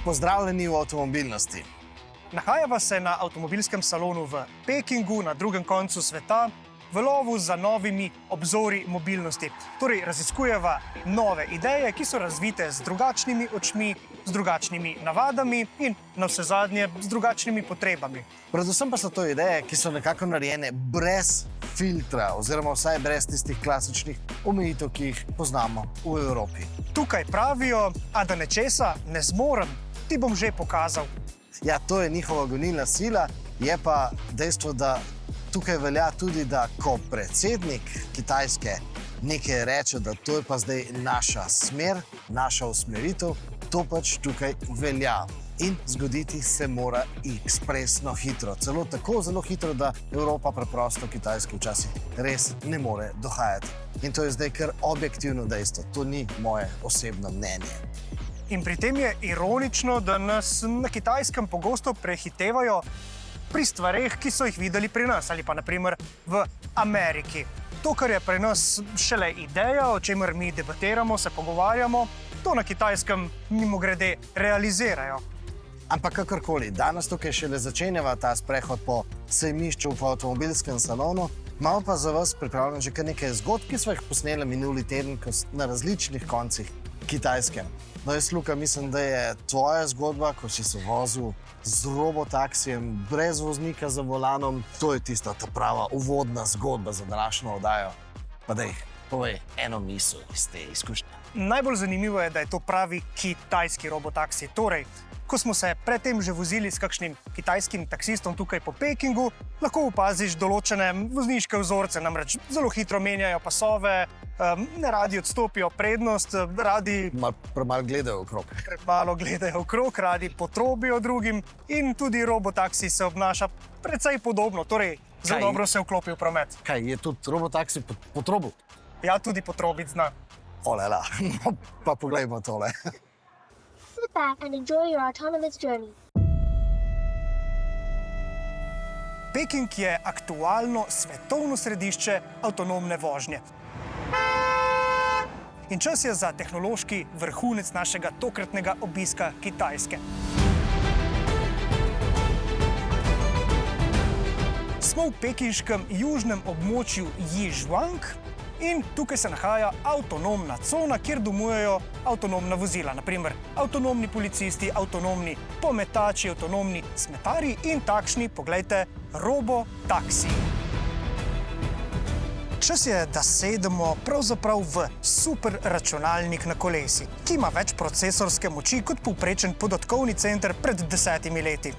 Pozdravljeni v avtomobilnosti. Nahajava se na avtomobilskem salonu v Pekingu, na drugem koncu sveta, v lovu za novimi obzori mobilnosti. Torej, raziskujeva nove ideje, ki so razvite z drugačnimi očmi, z drugačnimi navadami in navsezadnje z drugačnimi potrebami. Predvsem pa so to ideje, ki so nekako narejene brez filtra, oziroma vsaj brez tistih klasičnih omejitev, ki jih poznamo v Evropi. Tukaj pravijo, a da nečesa ne zmorem, ti bom že pokazal. Ja, to je njihova gonilna sila, je pa dejstvo, da tukaj velja tudi, da ko predsednik Kitajske nekaj reče, da to je pa zdaj naša smer, naša usmeritev, to pač tukaj velja. In zgoditi se mora ekspresno hitro. Celo tako zelo hitro, da Evropa preprosto Kitajske včasih res ne more dohajati. In to je zdaj kar objektivno dejstvo. To ni moje osebno mnenje. In pri tem je ironično, da nas na Kitajskem pogosto prehitevajo pri stvareh, ki so jih videli pri nas, ali pa naprimer v Ameriki. To, kar je pri nas šele ideja, o čemer mi debatiramo, se pogovarjamo, to na Kitajskem mimogrede realizirajo. Ampak kakorkoli, danes tukaj šele začenjava ta sprehod po sejmišču v avtomobilskem salonu. Malo pa za vas pripravljam že kar nekaj zgodb, ki smo jih posneli minuli teden na različnih koncih Kitajske. No, jaz, Luka, mislim, da je tvoja zgodba, ko si se vozil z robotaksijem, brez voznika za volanom, to je tista ta prava uvodna zgodba za današnjo oddajo. Pa dej, povej eno misel iz te izkušnje. Najbolj zanimivo je, da je to pravi kitajski robotaksi. Torej, ko smo se predtem že vozili s kakšnim kitajskim taksistom tukaj po Pekingu, lahko opaziš določene vozniške vzorce, namreč zelo hitro menjajo pasove, ne radi odstopijo prednost, radi Premalo gledajo okrog. Premalo gledajo okrog, radi potrobijo drugim in tudi robotaksi se obnaša precej podobno, torej zelo dobro se vklopi v promet. Kaj, je tudi robotaksi potrobil? Ja, tudi potrobiti zna. Olela, no, pa poglejmo tole. Sit back and enjoy your autonomous journey. Peking je aktualno svetovno središče avtonomne vožnje. In čas je za tehnološki vrhunec našega tokratnega obiska Kitajske. Smo v pekinškem južnem območju Yizhuang in tukaj se nahaja avtonomna cona, kjer domujejo avtonomna vozila. Naprimer, avtonomni policisti, avtonomni pometači, avtonomni smetarji in takšni, poglejte, robotaksiji. Čas je, da sedemo pravzaprav v superračunalnik na kolesi, ki ima več procesorske moči kot povprečen podatkovni center pred 10 leti.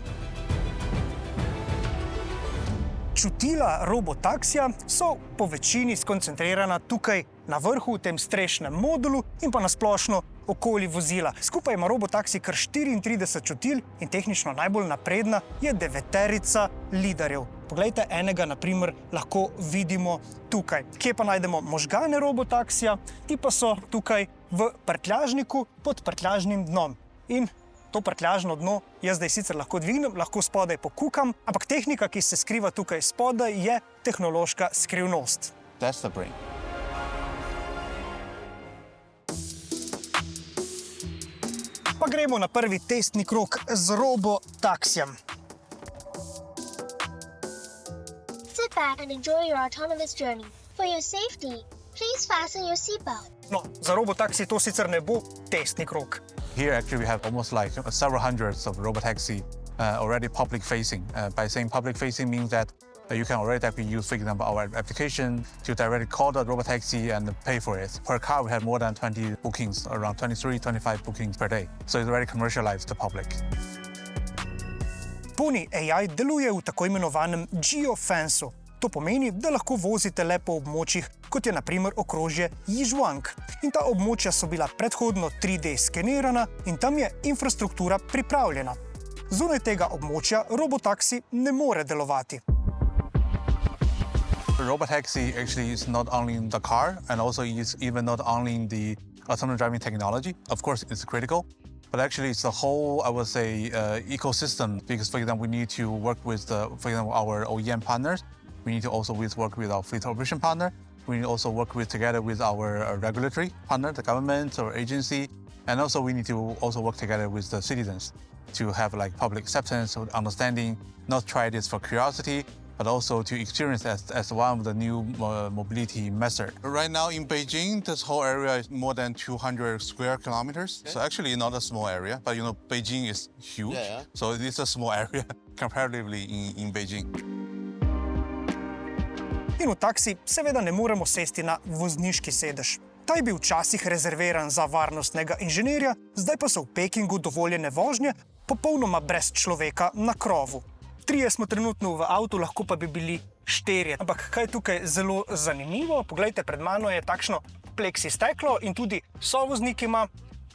Čutila robotaksija so po večini skoncentrirana tukaj na vrhu v tem strešnem modulu in pa na splošno okoli vozila. Skupaj ima robotaksi kar 34 čutil in tehnično najbolj napredna je 9 lidarjev. Poglejte, enega, na primer, lahko vidimo tukaj. Kje pa najdemo možgane robotaksija? Ti pa so tukaj v prtljažniku pod prtljažnim dnom. In to prtljažno dno jaz zdaj sicer lahko dvignem, lahko spodaj pokukam, ampak tehnika, ki se skriva tukaj spodaj, je tehnološka skrivnost. That's the brain. Pa gremo na prvi testni krog z robotaksijem. Sit back and enjoy your autonomous journey. For your safety, please fasten your seatbelt. No, za robotaksi to sicer ne bo testni krog. Here, actually, we have almost like several hundreds of robotaxi already public-facing. By saying public-facing means that you can already directly use, for example, our application to directly call the robotaxi and pay for it. Per car, we have more than 20 bookings, around 23, 25 bookings per day. So it's already commercialized to public. Pony AI deluje v tako imenovanem geofencu. To pomeni, da lahko vozite le po območjih, kot je na primer okrožje Yizhuang. In ta območja so bila predhodno 3D skenirana in tam je infrastruktura pripravljena. Zunaj tega območja robotaksi ne more delovati. The robotaxi actually is not only in the car and also is even not only in the autonomous driving technology. Of course, it's critical. But actually, it's the whole, I would say, ecosystem. Because, for example, we need to work with, for example, our OEM partners. We need to also work with our fleet operation partner. We need to also work together with our regulatory partner, the government or agency. And also we need to also work together with the citizens to have like public acceptance, understanding, not try this for curiosity, but also to experience as one of the new mobility method. Right now in Beijing, this whole area is more than 200 square kilometers. So actually not a small area, but you know, Beijing is huge. So it's a small area comparatively in Beijing. In v taksi seveda ne moremo sesti na vozniški sedež. Ta je bil včasih rezerviran za varnostnega inženirja, zdaj pa so v Pekingu dovoljene vožnje popolnoma brez človeka na krovu. 3 smo trenutno v avtu, lahko pa bi bili 4. Ampak kaj je tukaj zelo zanimivo? Poglejte, pred mano je takšno pleksi steklo in tudi sovoznik ima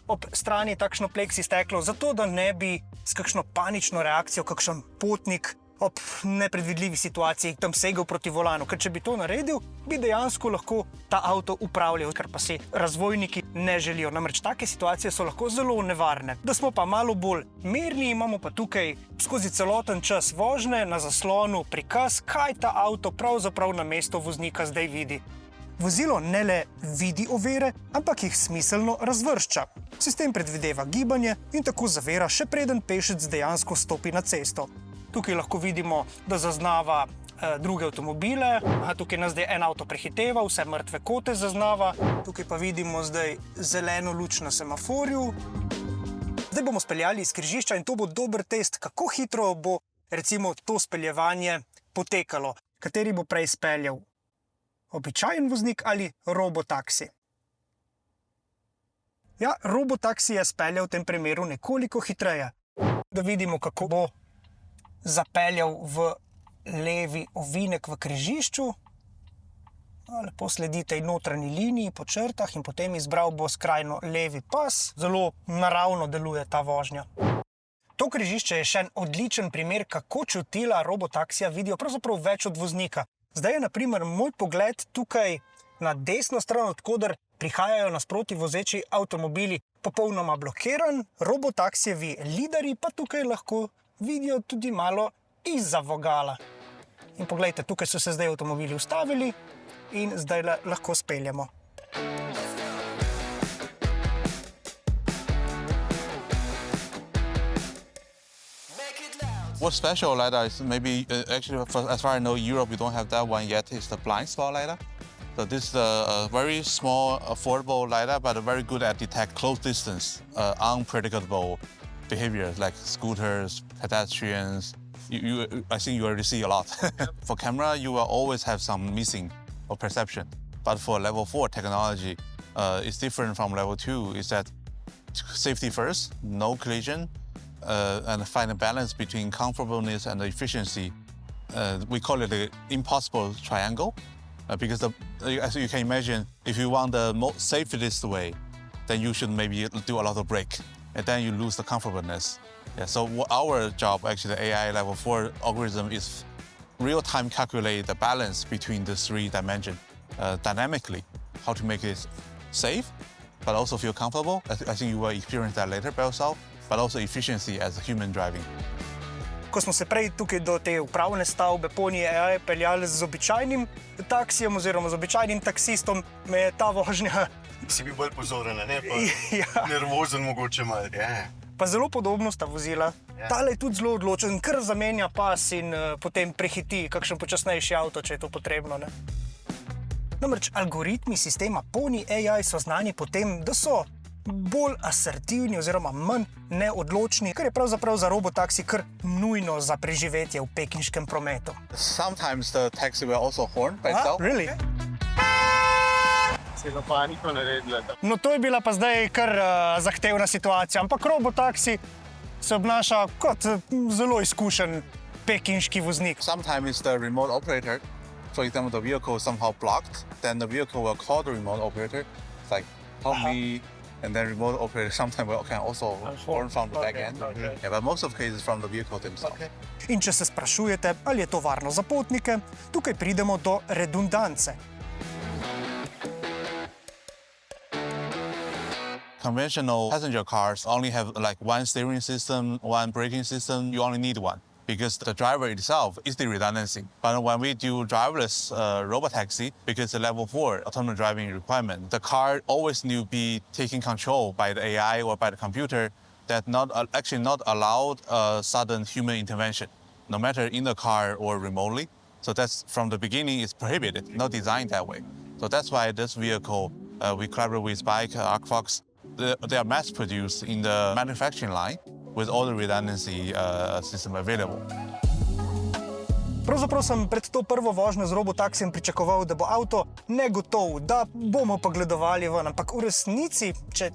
ob strani takšno pleksi steklo, zato da ne bi s kakšno panično reakcijo kakšen potnik ob nepredvidljivi situaciji tam segel proti volanu, ker če bi to naredil, bi dejansko lahko ta avto upravljal, kar pa si razvojniki ne želijo. Namreč take situacije so lahko zelo nevarne. Da smo pa malo bolj mirni, imamo pa tukaj skozi celoten čas vožnje na zaslonu prikaz, kaj ta avto pravzaprav na mesto voznika zdaj vidi. Vozilo ne le vidi ovire, ampak jih smiselno razvršča. Sistem predvideva gibanje in tako zavira, še preden pešec dejansko stopi na cesto. Tukaj lahko vidimo, da zaznava druge avtomobile. Tukaj nas zdaj en avto prehiteva, vse mrtve kote zaznava. Tukaj pa vidimo zdaj zeleno luč na semaforju. Zdaj bomo speljali iz križišča in to bo dober test, kako hitro bo recimo to speljevanje potekalo. Kateri bo prej speljal? Običajen voznik ali robotaksi? Ja, robotaksi je speljal v tem primeru nekoliko hitreje. Da vidimo, kako bo zapeljal v levi ovinek v križišču. Lepo sledi tej notranji liniji po črtah in potem izbral bo skrajno levi pas. Zelo naravno deluje ta vožnja. To križišče je še en odličen primer, kako čutila robotaksija vidijo pravzaprav več od voznika. Zdaj je na primer moj pogled tukaj na desno stran, od koder prihajajo nasproti vozeči avtomobili, popolnoma blokiran. Robotaksijevi liderji pa tukaj lahko vidijo tudi malo izza vogala. In poglejte, tukaj so se zdaj avtomobili ustavili in zdaj lahko speljemo. What's special LiDAR is maybe, actually, as far as I know, Europe, we don't have that one yet, is the blind spot LiDAR. So this is a very small, affordable LiDAR, but very good at detect close distance, unpredictable behaviors like scooters, pedestrians. I think you already see a lot. For camera, you will always have some missing of perception. But for level 4 technology, it's different from level 2, is that safety first, no collision, and find a balance between comfortableness and efficiency. We call it the impossible triangle, because as you can imagine, if you want the most safest way, then you should maybe do a lot of brake, and then you lose the comfortableness. Yeah, so our job, actually, the AI level 4 algorithm is real-time calculate the balance between the 3 dimensions dynamically, how to make it safe, but also feel comfortable. I think you will experience that later by yourself, but also efficiency as human driving. Ko smo se prej tukaj do te upravne stavbe Pony AI peljali z običajnim taksijem oziroma z običajnim taksistom, me je ta vožnja... Si bil bolj pozoren, ne pa Ja. nervozen mogoče malo. Pa zelo podobno sta vozila. Tale je tudi zelo odločen, kar zamenja pas in potem prehiti kakšen počasnejši avto, če je to potrebno, ne? Namreč algoritmi sistema Pony AI so znani po tem, da so bolj asertivni oziroma manj neodločni, kar je pravzaprav za robotaksi kar nujno za preživetje v pekinškem prometu. Sometimes the taxi will also horn by itself. Really? Se ga paniko naredila. No, to je bila pa zdaj kar zahtevna situacija, ampak robotaksi se obnaša kot zelo izkušen pekinški voznik. Sometimes it's the remote operator. For example, the vehicle is somehow blocked, then the vehicle will call the remote operator. It's like, help me, and then remote operator sometimes can also horn from the back end. Yeah, but most of the cases from the vehicle themselves. In če se sprašujete, ali je to varno za potnike, tukaj pridemo do redundance. Conventional passenger cars only have like one steering system, one braking system. You only need one. because the driver itself is the redundancy. But when we do driverless robotaxi, because the level 4 autonomous driving requirement, the car always need to be taken control by the AI or by the computer that actually not allowed sudden human intervention, no matter in the car or remotely. So that's from the beginning it's prohibited, not designed that way. So that's why this vehicle, we collaborate with Bike, Arcfox, they are mass produced in the manufacturing line with all the redundancy system available. Pravzaprav sem pred to prvo vožnjo z robotaksijem pričakoval, da bo avto negotov, da bomo pogledovali ven, ampak v resnici, če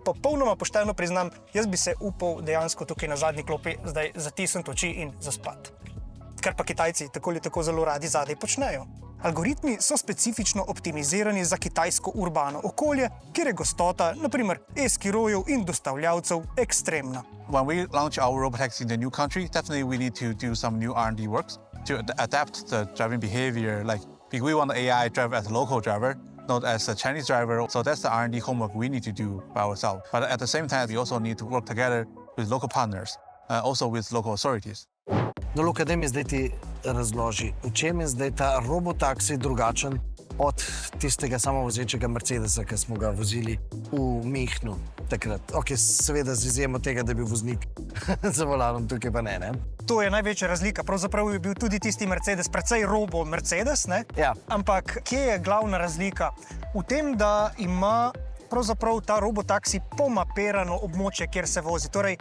popolnoma pošteno priznam, jaz bi se upal dejansko tukaj na zadnji klopi zdaj zatisniti oči in zaspati. Kar pa Kitajci tako ali tako zelo radi zadaj počnejo. Algoritmi so specifično optimizirani za kitajsko urbano okolje, kjer je gostota, naprimer e-skirojev in dostavljavcev, ekstremna. When we launch our robotaxi in the new country, definitely we need to do some new R&D works to adapt the driving behavior. Like, we want the AI drive as a local driver, not as a Chinese driver. So that's the R&D homework we need to do by ourselves. But at the same time, we also need to work together with local partners, also with local authorities. No, Luka, daj mi zdaj ti razloži, v čem je zdaj ta robotaksi drugačen od tistega samovozečega Mercedesa, ki smo ga vozili v Münchnu takrat. Ok, seveda z izjemo tega, da bi voznik za volanom, tukaj pa ne. To je največja razlika. Pravzaprav je bil tudi tisti Mercedes precej robo Mercedes, ne? Ja. Ampak kje je glavna razlika? V tem, da ima pravzaprav ta robotaksi pomapirano območje, kjer se vozi. Torej,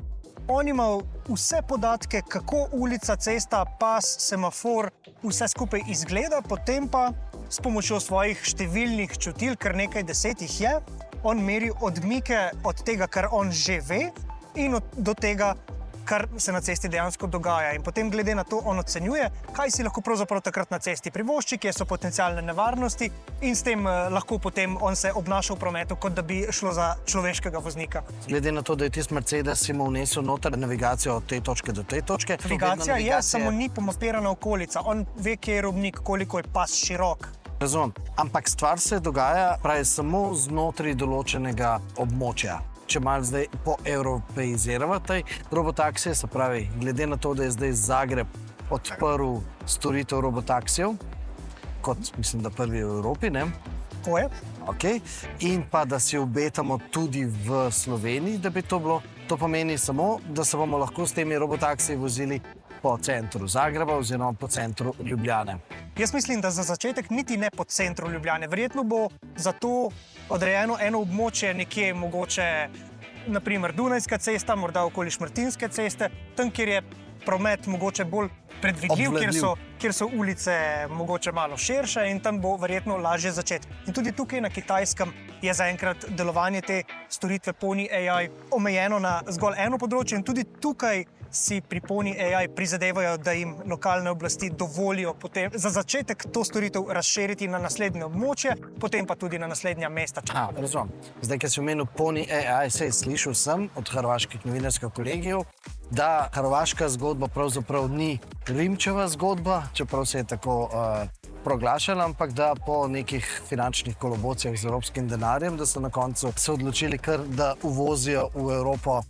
on ima vse podatke, kako ulica, cesta, pas, semafor, vse skupaj izgleda, potem pa s pomočjo svojih številnih čutil, kar nekaj 10 jih je, on meri odmike od tega, kar on že ve, in do tega, kar se na cesti dejansko dogaja. In potem glede na to on ocenjuje, kaj si lahko pravzaprav takrat na cesti privošči, kje so potencialne nevarnosti in s tem lahko potem on se obnaša v prometu, kot da bi šlo za človeškega voznika. Glede na to, da je tisti Mercedes ima vnesel noter navigacijo od te točke do te točke. Navigacija je, samo ni pomapirana okolica. On ve, kje je robnik, koliko je pas širok. Razumem, ampak stvar se dogaja pravi samo znotraj določenega območja. Če malo zdaj poevropeizirava tej robotaksije, se pravi, glede na to, da je zdaj Zagreb odprl storitev robotaksijev, kot mislim, da prvi v Evropi, ne? To je. Okay. In pa, da si obetamo tudi v Sloveniji, da bi to bilo. To pomeni samo, da se bomo lahko s temi robotaksiji vozili po centru Zagreba oziroma po centru Ljubljane. Jaz mislim, da za začetek niti ne po centru Ljubljane. Verjetno bo za to odrejeno eno območje nekje mogoče, naprimer Dunajska cesta, morda okoli Šmartinske ceste, tam, kjer je promet mogoče bolj predvidljiv, kjer so ulice mogoče malo širše in tam bo verjetno lažje začeti. In tudi tukaj na Kitajskem je zaenkrat delovanje te storitve Pony AI omejeno na zgolj eno področje in tudi tukaj si pri Pony AI prizadevajo, da jim lokalne oblasti dovolijo potem za začetek to storitev razširiti na naslednje območje, potem pa tudi na naslednja mesta. Razumem. Zdaj, ker si omenil Pony AI, slišal sem od hrvaških novinarskih kolegijev, da hrvaška zgodba pravzaprav ni Rimčeva zgodba, čeprav se je tako proglašala, ampak da po nekih finančnih kolobocijah z evropskim denarjem, da so na koncu se odločili kar, da uvozijo v Evropo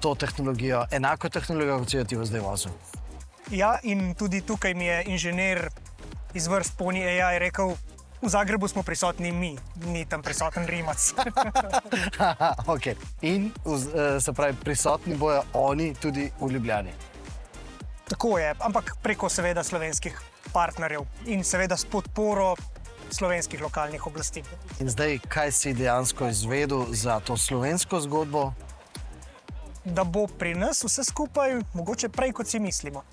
to tehnologijo, enako tehnologijo, kot si jo ti zdaj vozil. Ja, in tudi tukaj mi je inženir iz vrst Pony AI rekel, v Zagrebu smo prisotni mi, ni tam prisoten Rimac. Ok. In se pravi, prisotni bojo oni tudi v Ljubljani. Tako je, ampak preko seveda slovenskih partnerjev in seveda s podporo slovenskih lokalnih oblasti. In zdaj, kaj si dejansko izvedel za to slovensko zgodbo? Da bo pri nas vse skupaj mogoče prej, kot si mislimo.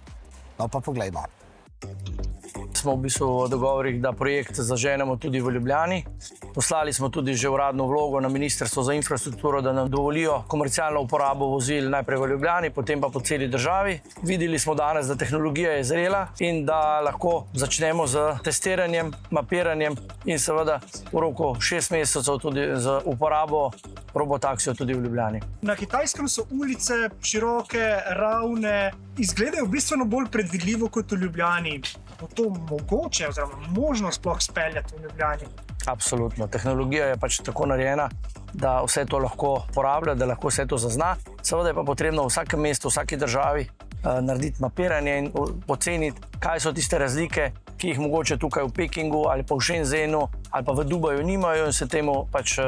No pa poglejmo. Smo v bistvu v dogovorih, da projekt zaženemo tudi v Ljubljani. Poslali smo tudi že uradno vlogo na Ministrstvo za infrastrukturo, da nam dovolijo komercialno uporabo vozil najprej v Ljubljani, potem pa po celi državi. Videli smo danes, da tehnologija je zrela in da lahko začnemo z testiranjem, mapiranjem in seveda v roku 6 mesecev tudi z uporabo robotaksijev tudi v Ljubljani. Na Kitajskem so ulice široke, ravne, izgledajo bistveno bolj predvidljivo kot v Ljubljani. Bo to mogoče oziroma možno sploh speljati v Ljubljani? Absolutno. Tehnologija je pač tako narejena, da vse to lahko uporablja, da lahko vse to zazna. Seveda je pa potrebno v vsakem mestu, v vsaki državi narediti mapiranje in oceniti, kaj so tiste razlike, ki jih mogoče tukaj v Pekingu ali pa v Shenzhenu ali pa v Dubaju nimajo in se temu pač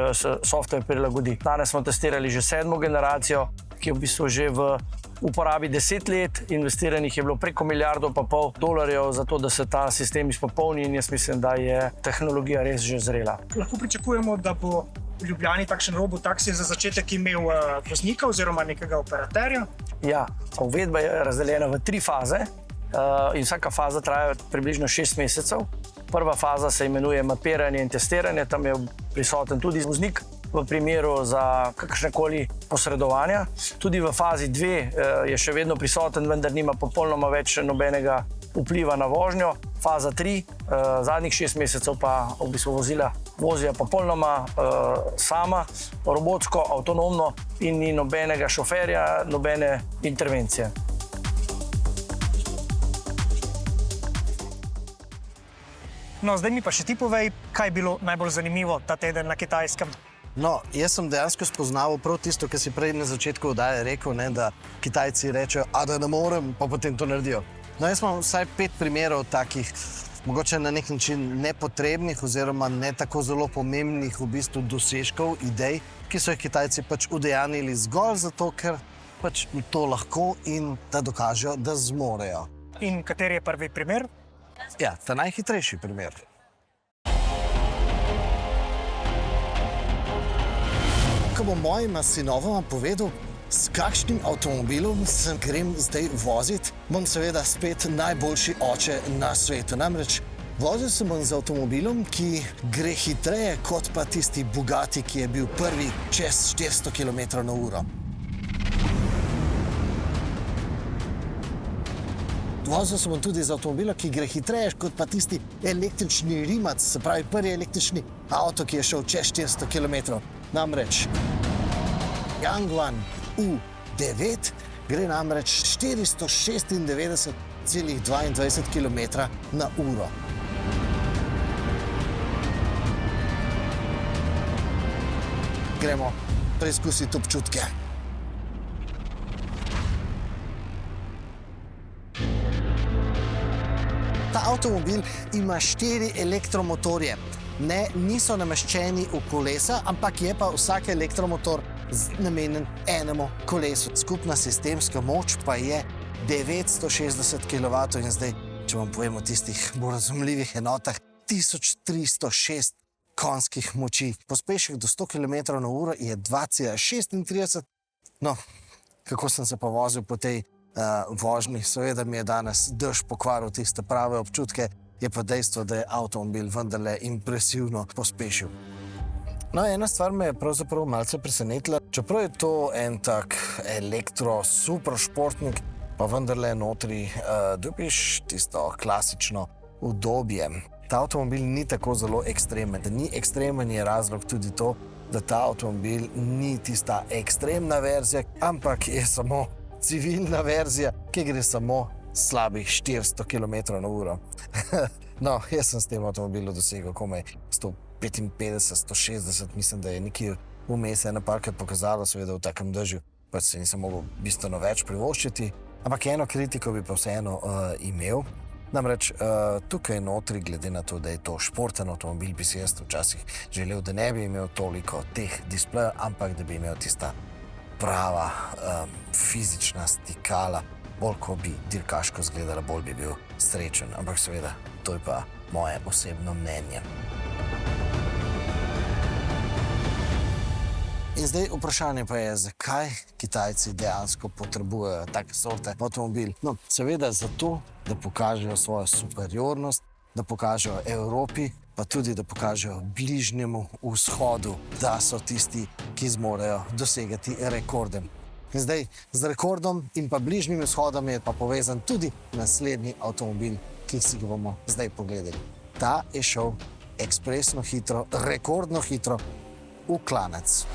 software prilagodi. Danes smo testirali že 7. generacijo, ki je v bistvu že v uporabi 10 let, investiranih je bilo preko $1,5 milijarde za to, da se ta sistem izpopolni in jaz mislim, da je tehnologija res že zrela. Lahko pričakujemo, da bo v Ljubljani takšen robotaksi za začetek imel voznika oziroma nekega operaterja. Ja, uvedba je razdeljena v 3 faze in vsaka faza traja približno 6 mesecev. Prva faza se imenuje mapiranje in testiranje, tam je prisoten tudi voznik v primeru za kakršnekoli posredovanja. Tudi v fazi 2 je še vedno prisoten, vendar nima popolnoma več nobenega vpliva na vožnjo. Faza 3, zadnjih 6 mesecev pa v bistvu vozila vozijo popolnoma sama, robotsko, avtonomno in ni nobenega šoferja, nobene intervencije. No, zdaj mi pa še ti povej, kaj je bilo najbolj zanimivo ta teden na Kitajskem. No, jaz sem dejansko spoznal prav tisto, kar si prej na začetku oddaje rekel, ne, da Kitajci rečejo, da ne morem, pa potem to naredijo. No, jaz imam vsaj 5 primerov takih, mogoče na nek način nepotrebnih oziroma ne tako zelo pomembnih v bistvu dosežkov, idej, ki so jih Kitajci pač udejanili zgolj zato, ker pač to lahko in da dokažejo, da zmorejo. In kateri je prvi primer? Ja, ta najhitrejši primer. Ko bom mojima sinovoma povedal, s kakšnim avtomobilom se grem zdaj voziti, bom seveda spet najboljši oče na svetu. Namreč vozil se bom z avtomobilom, ki gre hitreje kot pa tisti Bugatti, ki je bil prvi čez 400 km/h. Vozil se bom tudi z avtomobilom, ki gre hitreje kot pa tisti električni Rimac, se pravi prvi električni avto, ki je šel čez 400 km. Namreč Yangwang U9 gre namreč 496,22 km/h. Gremo preizkusiti občutke. Ta avtomobil ima 4 elektromotorje. Niso nameščeni v kolesa, ampak je pa vsak elektromotor namenjen enemu kolesu. Skupna sistemska moč pa je 960 kW in zdaj, če vam povem o tistih bolj razumljivih enotah, 1306 konjskih moči. Pospešek do 100 km/h je 2,36. No, kako sem se pa vozil po tej vožnji, seveda mi je danes dež pokvaril tiste prave občutke, je pa dejstvo, da je avtomobil vendarle impresivno pospešil. No, ena stvar me je pravzaprav malce presenetila. Čeprav je to en tak super športnik, pa vendarle notri dobiš tisto klasično udobje. Ta avtomobil ni tako zelo ekstremen. Da ni ekstremen je razlog tudi to, da ta avtomobil ni tista ekstremna verzija, ampak je samo civilna verzija, ki gre samo slabih 400 km/h. No, jaz sem s tem avtomobilom dosegel komaj 155, 160, mislim, da je nekje vmes ena parka pokazala, seveda v takem dežju, pač se nisem mogel bistveno več privoščiti, ampak eno kritiko bi pa vseeno imel. Namreč tukaj notri, glede na to, da je to športen avtomobil, bi si jaz včasih želel, da ne bi imel toliko teh displejev, ampak da bi imel tista prava fizična stikala, bolj ko bi dirkaško izgledala, bolj bi bil srečen. Ampak seveda, to je pa moje osebno mnenje. In zdaj vprašanje pa je, zakaj Kitajci dejansko potrebujejo take sorte avtomobil? No, seveda zato, da pokažejo svojo superiornost, da pokažejo Evropi, pa tudi, da pokažejo Bližnjemu vzhodu, da so tisti, ki zmorejo dosegati rekorde. In zdaj z rekordom in pa Bližnjim vzhodom je pa povezan tudi naslednji avtomobil, ki si ga bomo zdaj pogledali. Ta je šel ekspresno hitro, rekordno hitro v klanec.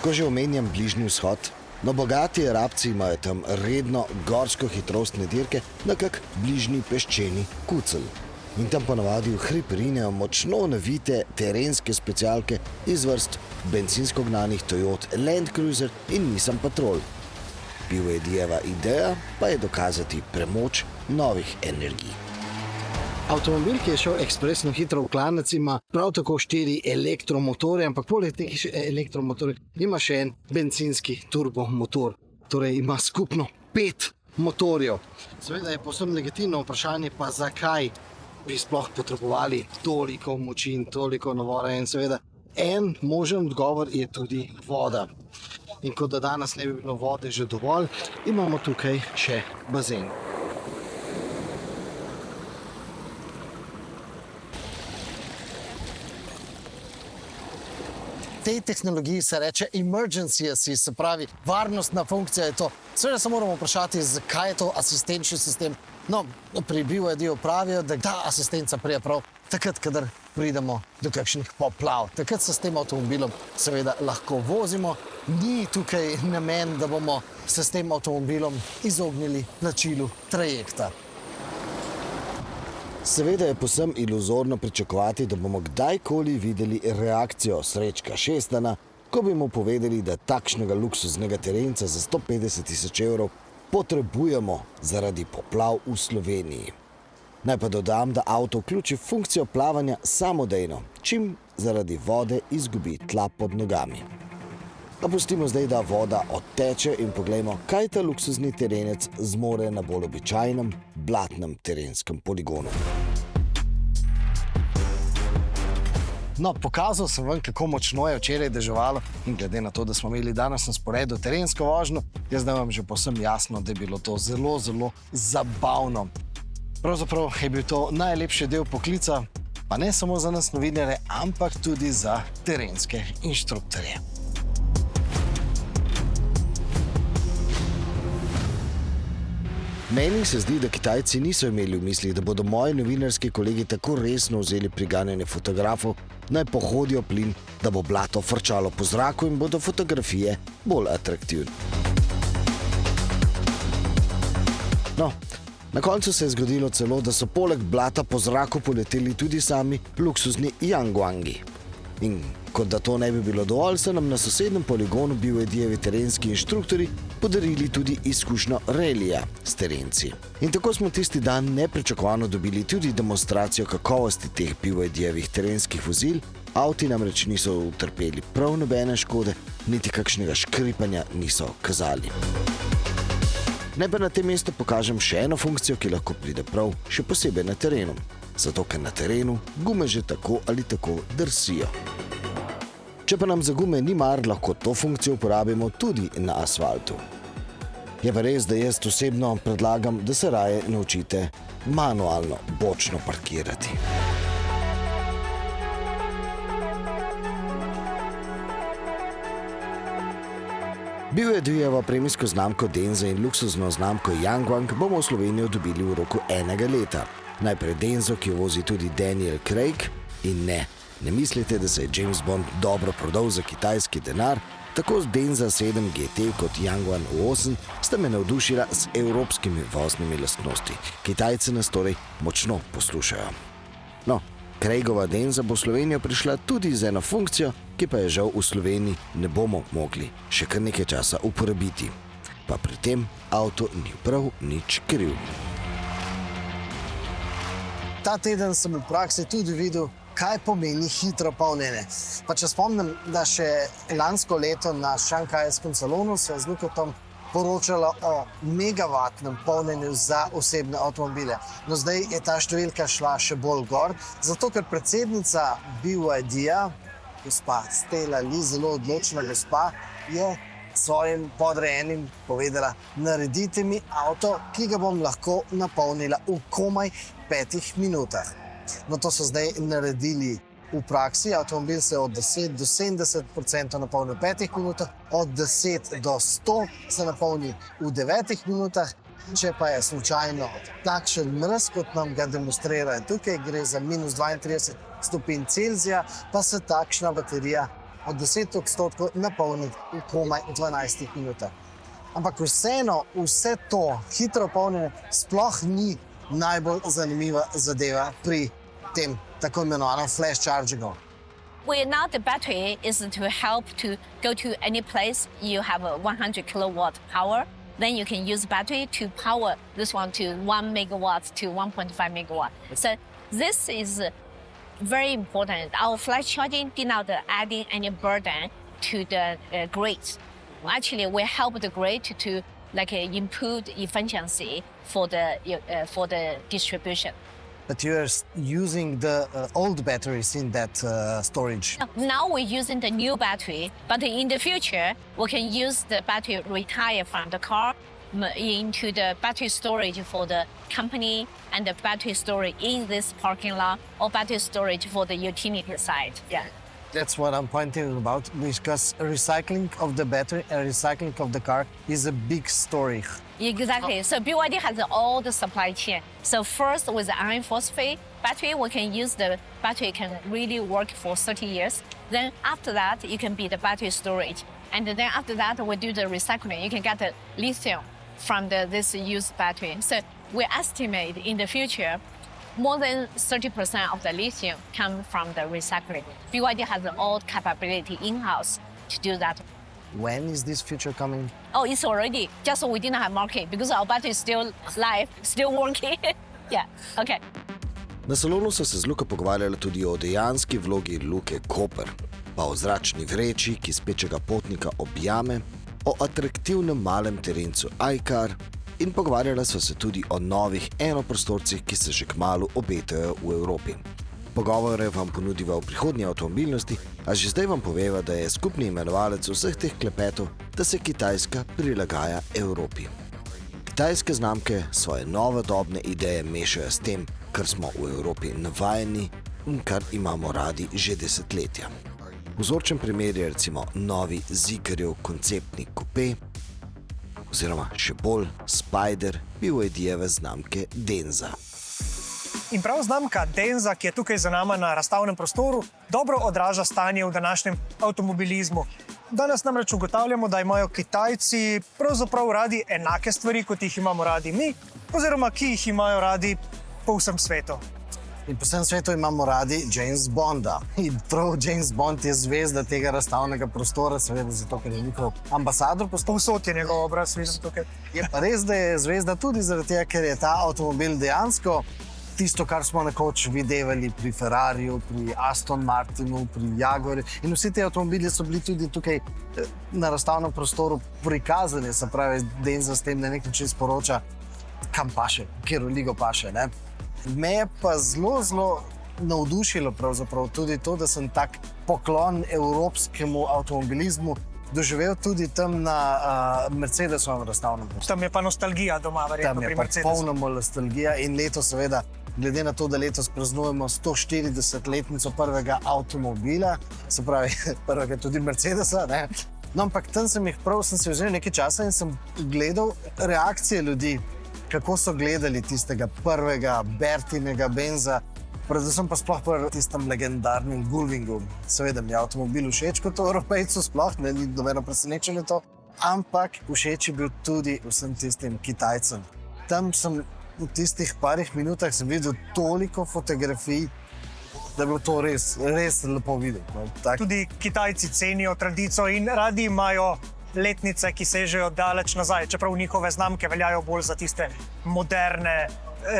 Ko že omenjam Bližnji vzhod, no bogati Arabci imajo tam redno gorsko hitrostne dirke na kak bližnji peščeni kucelj. in tam ponavadi v hrib rinejo močno navite terenske specialke iz vrst bencinsko gnanih Toyota Land Cruiser in Nissan Patrol. BYD-jeva ideja pa je dokazati premoč novih energij. Avtomobil, ki je šel ekspresno hitro v klanec, ima prav tako 4 elektromotorje, ampak poleg teh elektromotorjev ima še en bencinski turbomotor. Torej ima skupno 5 motorjev. Seveda je povsem legitimno vprašanje, pa zakaj bi sploh potrebovali toliko moči in toliko navora. In seveda en možen odgovor je tudi voda. In kot da danes ne bi bilo vode že dovolj, imamo tukaj še bazen. Tej tehnologiji se reče emergency assist, se pravi varnostna funkcija je to. Seveda se moramo vprašati, zakaj je to asistenčni sistem. No, pri BYD-ju pravijo, da ta asistenca prije prav takrat, kadar pridemo do kakšnih poplav. Takrat se s tem avtomobilom seveda lahko vozimo. Ni tukaj namen, da bomo se s tem avtomobilom izognili plačilu trajekta. Seveda je povsem iluzorno pričakovati, da bomo kdajkoli videli reakcijo Srečka Šestana, ko bi mu povedali, da takšnega luksuznega terenca za 150 000 evrov potrebujemo zaradi poplav v Sloveniji. Naj pa dodam, da avto vključi funkcijo plavanja samodejno, čim zaradi vode izgubi tla pod nogami. A pustimo zdaj, da voda odteče in poglejmo, kaj ta luksuzni terenec zmore na bolj običajnem, blatnem terenskem poligonu. No, pokazal sem vam, kako močno je včeraj deževalo in glede na to, da smo imeli danes na sporedu terensko vožnjo, je zdaj vam že povsem jasno, da je bilo to zelo, zelo zabavno. Pravzaprav je bil to najlepši del poklica, pa ne samo za nas novinarje, ampak tudi za terenske inštruktorje. Meni se zdi, da Kitajci niso imeli v mislih, da bodo moji novinarski kolegi tako resno vzeli priganjanje fotografov, naj pohodijo plin, da bo blato frčalo po zraku in bodo fotografije bolj atraktivne. No, na koncu se je zgodilo celo, da so poleg blata po zraku poleteli tudi sami luksuzni Yangwangi. In kot da to ne bi bilo dovolj, so nam na sosednjem poligonu BYD-jevi terenski inštruktori podarili tudi izkušnjo relija s terenci. In tako smo tisti dan nepričakovano dobili tudi demonstracijo kakovosti teh BYD-jevih terenskih vozil. Avti namreč niso utrpeli prav nobene škode, niti kakšnega škripanja niso kazali. Naj pa na tem mestu pokažem še eno funkcijo, ki lahko pride prav, še posebej na terenu. Zato, ker na terenu gume že tako ali tako drsijo. Če pa nam za gume ni mar, lahko to funkcijo uporabimo tudi na asfaltu. Je pa res, da jaz osebno predlagam, da se raje naučite manualno bočno parkirati. BYD-jevo premijsko znamko Denza in luksuzno znamko Yangwang bomo v Slovenijo dobili v roku 1 leta. Najprej Denzo, ki jo vozi tudi Daniel Craig, in ne mislite, da se je James Bond dobro prodal za kitajski denar, tako z Denza 7 GT kot Yangwang 8 sta me navdušila z evropskimi voznimi lastnosti. Kitajci nas torej močno poslušajo. No, Craigova Denza bo v Slovenijo prišla tudi z eno funkcijo, ki pa je žal v Sloveniji ne bomo mogli še kar nekaj časa uporabiti. Pa pri tem avto ni prav nič kriv. Ta teden sem v praksi tudi videl, kaj pomeni hitro polnjenje. Pa če spomnim, da še lansko leto na šanghajskem salonu se je z Lukotom poročalo o megavatnem polnjenju za osebne avtomobile. No, zdaj je ta številka šla še bolj gor, zato ker predsednica BYD-ja, gospa Stella Li, zelo odločna gospa, je svojim podrejenim povedala: naredite mi avto, ki ga bom lahko napolnila v komaj 5 minutah. No, to so zdaj naredili v praksi. Avtomobil se od 10 do 70% napolni v 5 minutah, od 10 do 100 se napolni v 9 minutah. Če pa je slučajno takšen mraz, kot nam ga demonstrirajo tukaj, gre za minus 32 stopinj Celzija, pa se takšna baterija od 10% napolni v komaj 12 minutah. Ampak vseeno, vse to hitro polnjenje sploh ni najbolj zanimiva zadeva pri tem tako imenovanem flash chargingu? Well, now the battery is to help to go to any place you have a 100 kilowatt power. Then you can use battery to power this one to 1 megawatt to 1.5 megawatt. So this is very important. Our flash charging did not adding any burden to the grid. Actually, we help the grid to improve efficiency for the distribution. But you are using the old batteries in that storage. Now we're using the new battery, but in the future, we can use the battery retire from the car into the battery storage for the company and the battery storage in this parking lot or battery storage for the utility side. Yeah. That's what I'm pointing about, because recycling of the battery and recycling of the car is a big story. Exactly. So BYD has all the supply chain. So first with the iron phosphate battery, we can use the battery can really work for 30 years. Then after that, you can be the battery storage. And then after that, we do the recycling. You can get the lithium from this used battery. So we estimate in the future, more than 30% of the lithium come from the recycling. BYD has all capability in-house to do that. When is this future coming? Oh, it's already. Just we didn't have market because our battery is still live, still working. Yeah, okay. Na salonu so se z Luko pogovarjali tudi o dejanski vlogi Luke Koper, pa o zračni vreči, ki spečega potnika objame, o atraktivnem malem terencu iCar in pogovarjali so se tudi o novih enoprostorcih, ki se že kmalu obetajo v Evropi. Pogovore vam ponudiva v prihodnji avtomobilnosti, a že zdaj vam poveva, da je skupni imenovalec vseh teh klepetov, da se Kitajska prilagaja Evropi. Kitajske znamke svoje novodobne ideje mešajo s tem, kar smo v Evropi navajeni in kar imamo radi že desetletja. Vzorčen primer je recimo novi Zeekrjev konceptni kupe oziroma še bolj Spider BYD-jeve znamke Denza. In prav znamka Denza, ki je tukaj za nama na razstavnem prostoru, dobro odraža stanje v današnjem avtomobilizmu. Danes namreč ugotavljamo, da imajo Kitajci pravzaprav radi enake stvari, kot jih imamo radi mi, oziroma ki jih imajo radi po vsem svetu. In po vsem svetu imamo radi James Bonda. In prav James Bond je zvezda tega razstavnega prostora, seveda zato, ker je njihov ambasador. Povsod je njegov obraz, vidim tukaj. Je pa res, da je zvezda tudi zaradi tega, ker je ta avtomobil dejansko tisto, kar smo nekoč videli pri Ferrariju, pri Aston Martinu, pri Jaguarju. In vsi ti avtomobili so bili tudi tukaj na razstavnem prostoru prikazani, se pravi, Denza s tem na nek način sporoča, kam paše, kjer v ligo paše. Ne? Me je pa zelo navdušilo pravzaprav tudi to, da sem tak poklon evropskemu avtomobilizmu doživel tudi tam na Mercedesovem razstavnem prostoru. Tam je pa nostalgija doma, verjetno pri Mercedesu. Tam je pa polnoma nostalgija in letos seveda, glede na to, da letos praznujemo 140-letnico prvega avtomobila, se pravi prvega tudi Mercedesa, ne? No, ampak tam sem si vzel nekaj časa in sem gledal reakcije ljudi, kako so gledali tistega prvega Bertinega Benza, predvsem pa sploh pri tistem legendarnem Gullwingu. Seveda mi je avtomobil všeč kot Evropejcu, sploh ne, ni nobeno presenečenje to, ampak všeč je bil tudi vsem tistim Kitajcem. Tam sem v tistih parih minutah sem videl toliko fotografij, da je bilo to res lepo videti. No, tudi Kitajci cenijo tradicijo in radi imajo letnice, ki sežejo daleč nazaj, čeprav njihove znamke veljajo bolj za tiste moderne,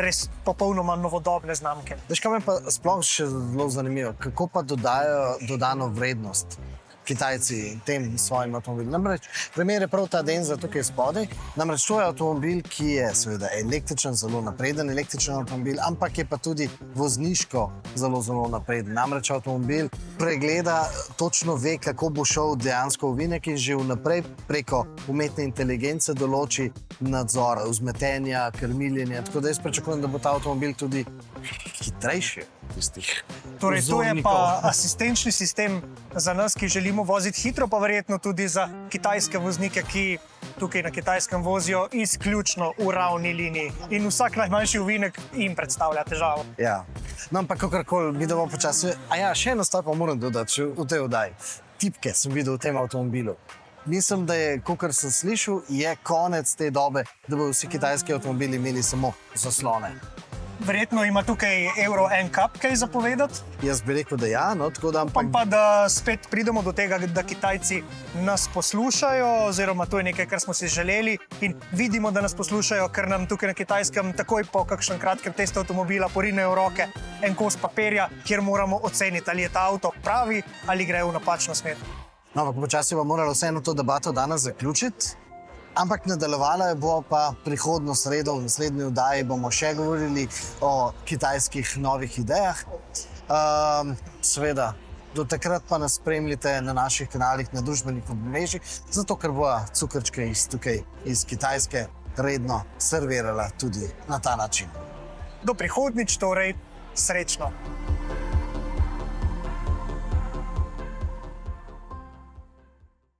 res popolnoma novodobne znamke. Veš, kaj me pa sploh še zelo zanimivo, kako pa dodajo dodano vrednost Kitajci tem svojim avtomobilom. Namreč, primer je prav ta Denza tukaj spodaj. Namreč, to je avtomobil, ki je seveda električen, zelo napreden električen avtomobil, ampak je pa tudi vozniško zelo napreden. Namreč, avtomobil pregleda, točno ve, kako bo šel dejansko ovinek in že vnaprej preko umetne inteligence določi nadzor, vzmetenja, krmiljenja. Tako da jaz pričakujem, da bo ta avtomobil tudi hitrejši. Torej, to je pa asistenčni sistem za nas, ki želimo voziti hitro, pa verjetno tudi za kitajske voznike, ki tukaj na Kitajskem vozijo izključno v ravni liniji. In vsak najmanjši ovinek jim predstavlja težavo. Ja, no, ampak kakorkoli, mi da bomo počasi. A ja, še eno stvar pa moram dodati v tej oddaji. Tipke sem videl v tem avtomobilu. mislim, da je, kot sem slišal, je konec te dobe, da bodo vsi kitajski avtomobili imeli samo zaslone. Verjetno ima tukaj Euro NCAP kaj zapovedati. Jaz bi rekel, da ja, no, tako da Upam pa, da spet pridemo do tega, da Kitajci nas poslušajo, oziroma to je nekaj, kar smo si želeli in vidimo, da nas poslušajo, ker nam tukaj na Kitajskem takoj po kakšnem kratkem testu avtomobila porinejo v roke en kos papirja, kjer moramo oceniti, ali je ta avto pravi ali gre v napačno smer. No, ampak počasi bomo morali vseeno to debato danes zaključiti. Ampak nadaljevala bo pa prihodnjo sredo, v naslednji oddaji bomo še govorili o kitajskih novih idejah. Seveda, do takrat pa nas spremljite na naših kanalih, na družbenih omrežjih, zato ker bo cukrčke iz Kitajske redno servirala tudi na ta način. Do prihodnjič, torej srečno!